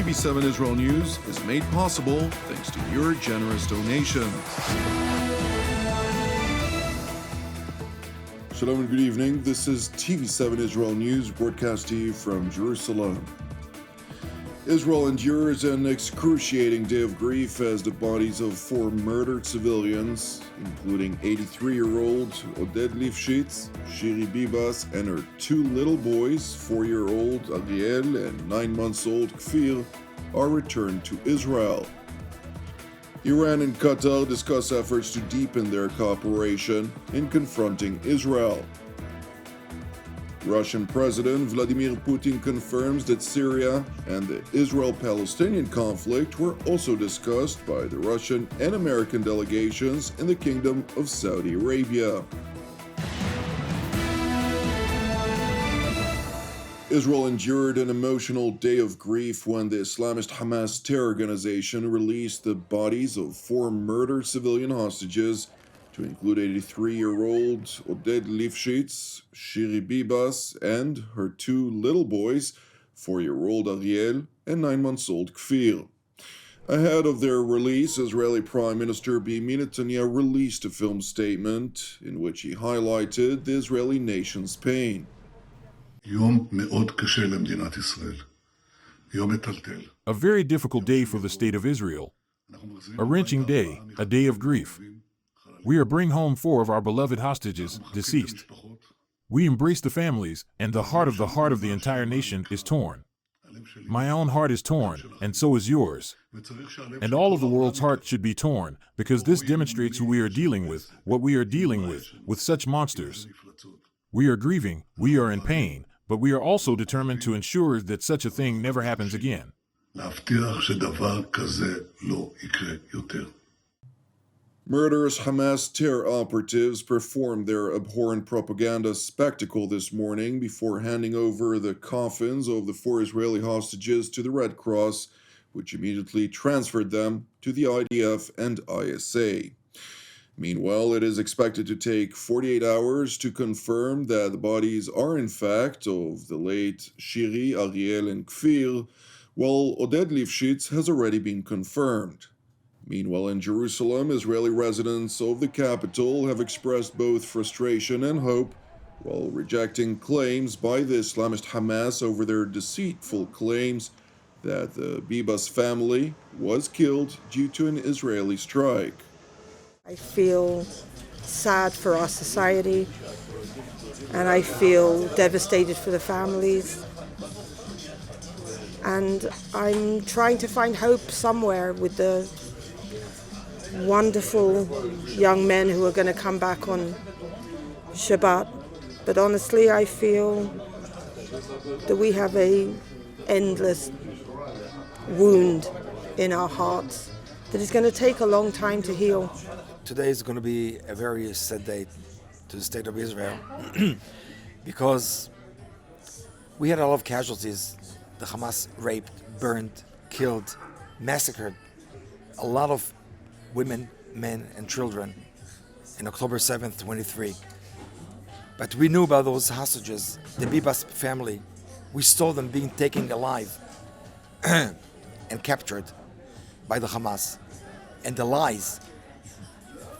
TV7 Israel News is made possible thanks to your generous donations. Shalom and good evening. This is TV7 Israel News, broadcast to you from Jerusalem. Israel endures an excruciating day of grief as the bodies of 4 murdered civilians, including 83-year-old Oded Lifshitz, Shiri Bibas, and her 2 little boys, 4-year-old Ariel and 9-month-old Kfir, are returned to Israel. Iran and Qatar discuss efforts to deepen their cooperation in confronting Israel. Russian President Vladimir Putin confirms that Syria and the Israel-Palestinian conflict were also discussed by the Russian and American delegations in the Kingdom of Saudi Arabia. Israel endured an emotional day of grief when the Islamist Hamas terror organization released the bodies of 4 murdered civilian hostages, to include 83-year-old Oded Lifshitz, Shiri Bibas, and her 2 little boys, 4-year-old Ariel and 9-month-old Kfir. Ahead of their release, Israeli Prime Minister Benjamin Netanyahu released a film statement in which he highlighted the Israeli nation's pain. A very difficult day for the state of Israel. A wrenching day, a day of grief. We are bringing home 4 of our beloved hostages, deceased. We embrace the families, and the heart of the entire nation is torn. My own heart is torn, and so is yours. And all of the world's heart should be torn, because this demonstrates who we are dealing with, what we are dealing with such monsters. We are grieving, we are in pain, but we are also determined to ensure that such a thing never happens again. Murderous Hamas terror operatives performed their abhorrent propaganda spectacle this morning before handing over the coffins of the 4 Israeli hostages to the Red Cross, which immediately transferred them to the IDF and ISA. Meanwhile, it is expected to take 48 hours to confirm that the bodies are in fact of the late Shiri, Ariel, and Kfir, while Oded Lifshitz has already been confirmed. Meanwhile, in Jerusalem, Israeli residents of the capital have expressed both frustration and hope, while rejecting claims by the Islamist Hamas over their deceitful claims that the Bibas family was killed due to an Israeli strike. I feel sad for our society, and I feel devastated for the families. And I'm trying to find hope somewhere with the wonderful young men who are going to come back on Shabbat. But honestly, I feel that we have an endless wound in our hearts that is going to take a long time to heal. Today is going to be a very sad day to the state of Israel because we had a lot of casualties. The Hamas raped, burned, killed, massacred a lot of women, men, and children in October 7th, 23. But we knew about those hostages, the Bibas family. We saw them being taken alive and captured by the Hamas. And the lies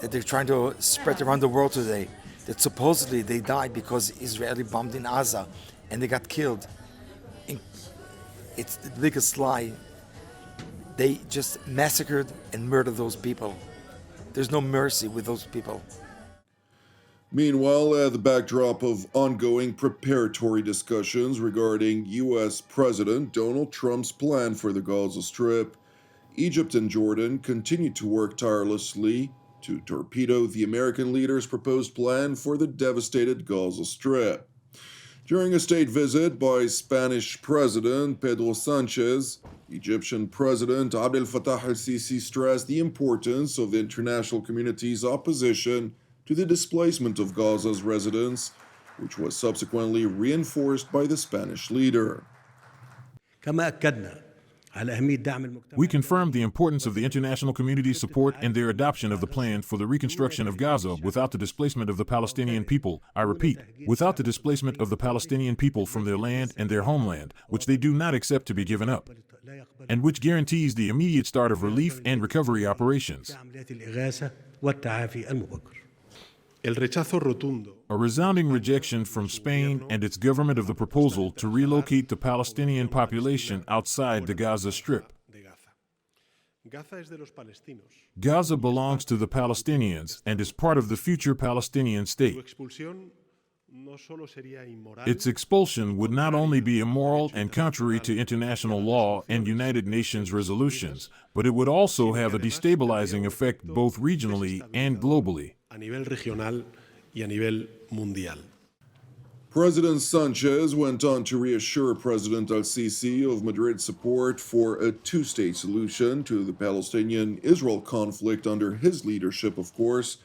that they're trying to spread around the world today, that supposedly they died because Israeli bombed in Gaza and they got killed. It's the biggest lie. They just massacred and murdered those people. There's no mercy with those people. Meanwhile, at the backdrop of ongoing preparatory discussions regarding U.S. President Donald Trump's plan for the Gaza Strip, Egypt and Jordan continue to work tirelessly to torpedo the American leader's proposed plan for the devastated Gaza Strip. During a state visit by Spanish President Pedro Sanchez, Egyptian President Abdel Fattah al-Sisi stressed the importance of the international community's opposition to the displacement of Gaza's residents, which was subsequently reinforced by the Spanish leader. كما أكدنا We confirmed the importance of the international community's support and their adoption of the plan for the reconstruction of Gaza without the displacement of the Palestinian people. I repeat, without the displacement of the Palestinian people from their land and their homeland, which they do not accept to be given up, and which guarantees the immediate start of relief and recovery operations. A resounding rejection from Spain and its government of the proposal to relocate the Palestinian population outside the Gaza Strip. Gaza belongs to the Palestinians and is part of the future Palestinian state. Its expulsion would not only be immoral and contrary to international law and United Nations resolutions, but it would also have a destabilizing effect both regionally and globally. President Sanchez went on to reassure President al-Sisi of Madrid's support for a two-state solution to the Palestinian-Israel conflict under his leadership, of course,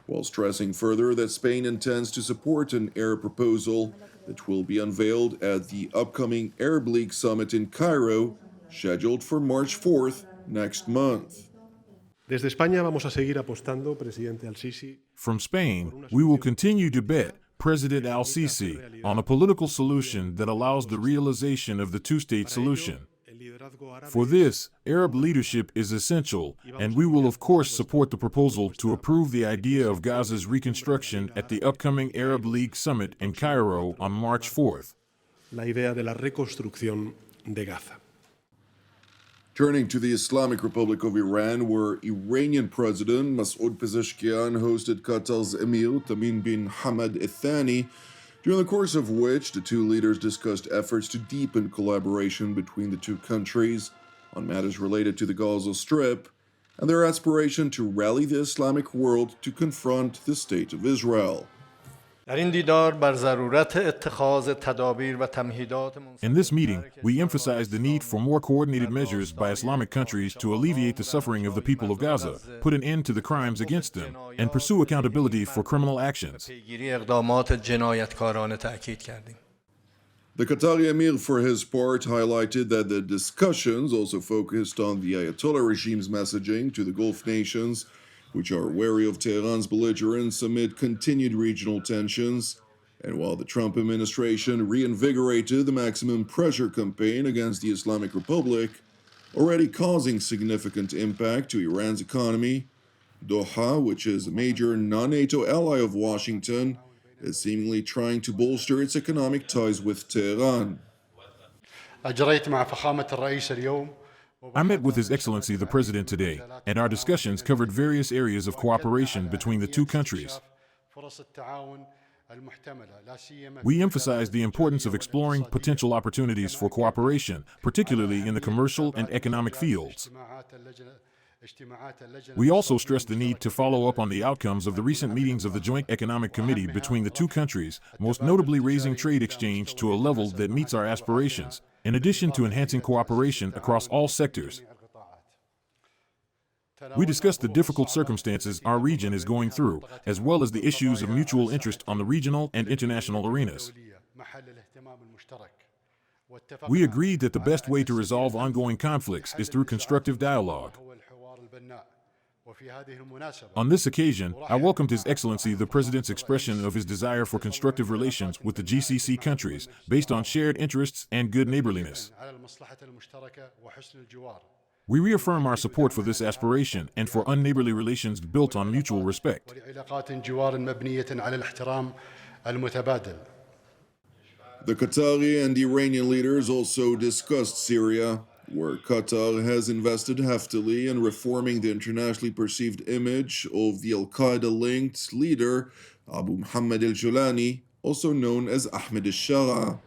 while stressing further that Spain intends to support an Arab proposal that will be unveiled at the upcoming Arab League summit in Cairo, scheduled for March 4th next month. Desde España vamos a seguir apostando, presidente al-Sisi. From Spain, we will continue to bet President al-Sisi on a political solution that allows the realization of the two-state solution. For this, Arab leadership is essential, and we will of course support the proposal to approve the idea of Gaza's reconstruction at the upcoming Arab League summit in Cairo on March 4th. La idea de la reconstrucción de Gaza. Turning to the Islamic Republic of Iran, where Iranian President Masoud Pezeshkian hosted Qatar's Emir Tamim bin Hamad Al Thani, during the course of which the two leaders discussed efforts to deepen collaboration between the two countries on matters related to the Gaza Strip and their aspiration to rally the Islamic world to confront the State of Israel. In this meeting, we emphasized the need for more coordinated measures by Islamic countries to alleviate the suffering of the people of Gaza, put an end to the crimes against them, and pursue accountability for criminal actions. The Qatari Emir, for his part, highlighted that the discussions also focused on the Ayatollah regime's messaging to the Gulf nations, which are wary of Tehran's belligerence amid continued regional tensions. And while the Trump administration reinvigorated the maximum pressure campaign against the Islamic Republic, already causing significant impact to Iran's economy, Doha, which is a major non-NATO ally of Washington, is seemingly trying to bolster its economic ties with Tehran. I met with His Excellency the President today, and our discussions covered various areas of cooperation between the two countries. We emphasized the importance of exploring potential opportunities for cooperation, particularly in the commercial and economic fields. We also stressed the need to follow up on the outcomes of the recent meetings of the Joint Economic Committee between the two countries, most notably raising trade exchange to a level that meets our aspirations, in addition to enhancing cooperation across all sectors. We discussed the difficult circumstances our region is going through, as well as the issues of mutual interest on the regional and international arenas. We agreed that the best way to resolve ongoing conflicts is through constructive dialogue. On this occasion, I welcomed His Excellency the President's expression of his desire for constructive relations with the GCC countries based on shared interests and good neighborliness. We reaffirm our support for this aspiration and for unneighborly relations built on mutual respect. The Qatari and Iranian leaders also discussed Syria, where Qatar has invested heftily in reforming the internationally perceived image of the Al-Qaeda-linked leader Abu Muhammad al-Julani, also known as Ahmed al-Shara.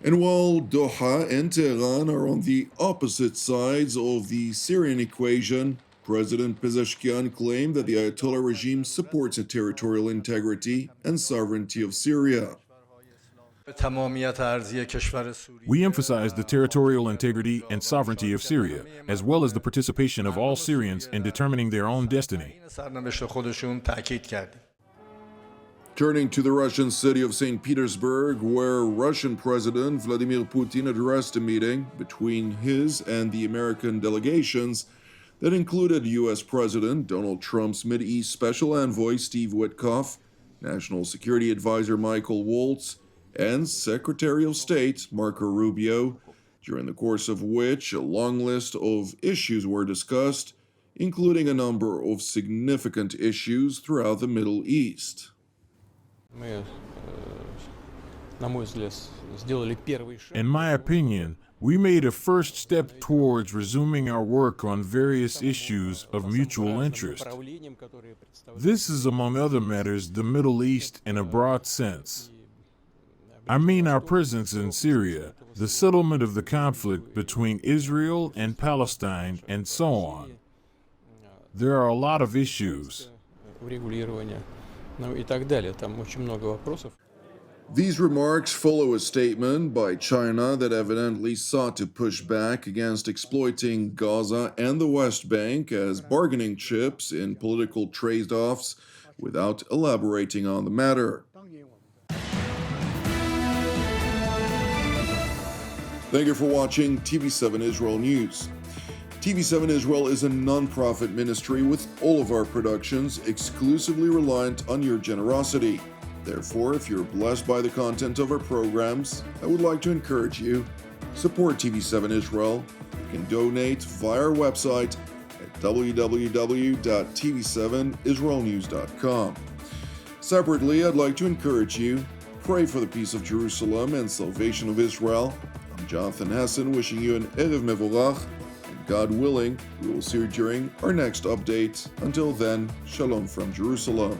And while Doha and Tehran are on the opposite sides of the Syrian equation, President Pezeshkian claimed that the Ayatollah regime supports the territorial integrity and sovereignty of Syria. We emphasize the territorial integrity and sovereignty of Syria, as well as the participation of all Syrians in determining their own destiny. Turning to the Russian city of St. Petersburg, where Russian President Vladimir Putin addressed a meeting between his and the American delegations that included U.S. President Donald Trump's Mideast Special Envoy Steve Witkoff, National Security Advisor Michael Waltz, and Secretary of State Marco Rubio, during the course of which a long list of issues were discussed, including a number of significant issues throughout the Middle East. In my opinion, we made a first step towards resuming our work on various issues of mutual interest. This is, among other matters, the Middle East in a broad sense. I mean our presence in Syria, the settlement of the conflict between Israel and Palestine, and so on. There are a lot of issues. These remarks follow a statement by China that evidently sought to push back against exploiting Gaza and the West Bank as bargaining chips in political trade-offs without elaborating on the matter. Thank you for watching TV7 Israel News. TV7 Israel is a non-profit ministry with all of our productions exclusively reliant on your generosity. Therefore, if you're blessed by the content of our programs, I would like to encourage you, support TV7 Israel. You can donate via our website at www.tv7israelnews.com. Separately, I'd like to encourage you, pray for the peace of Jerusalem and salvation of Israel. I'm Jonathan Hessen, wishing you an Erev Mevorach. God willing, we will see you during our next update. Until then, Shalom from Jerusalem.